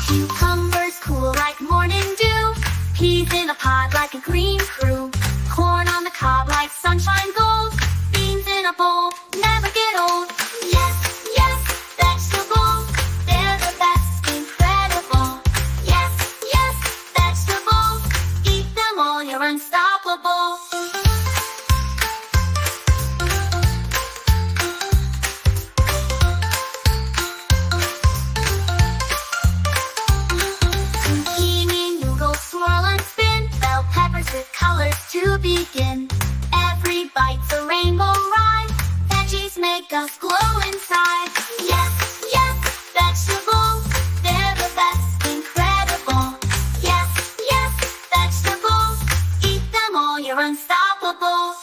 Cucumbers cool like morning dew. Peas in a pod like a green crew. Corn on the cob like sunshine gold. Beans in a bowl never get old. Yes, yes, vegetables, they're the best, incredible. Yes, yes, vegetables, eat them all, you're unstoppable. Zucchini noodles swirl and spin. Bell peppers with colors to begin. Every bite's a rainbow ride. Veggies make us glow inside. Yes, yes, vegetables, they're the best, incredible. Yes, yes, vegetables, eat them all, you're unstoppable.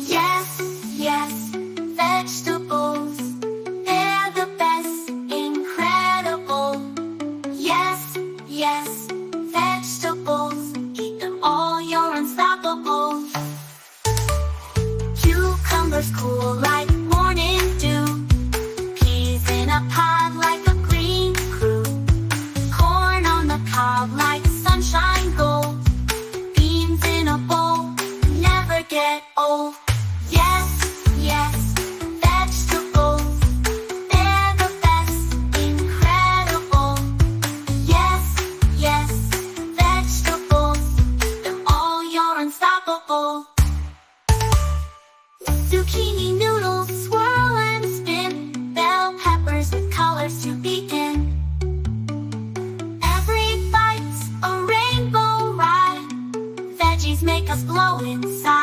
Yes, yes, vegetables, they're the best, incredible. Yes, yes, vegetables, eat them all, you're unstoppable. Cucumbers cool like morning dew. Peas in a pod like a green crew. Corn on the cob like sunshine gold. Beans in a bowl never get old. Yes, yes, vegetables, they're the best, incredible. Yes, yes, vegetables, they're all, you're unstoppable. Zucchini noodles swirl and spin. Bell peppers with colors to begin. Every bite's a rainbow ride. Veggies make us glow inside.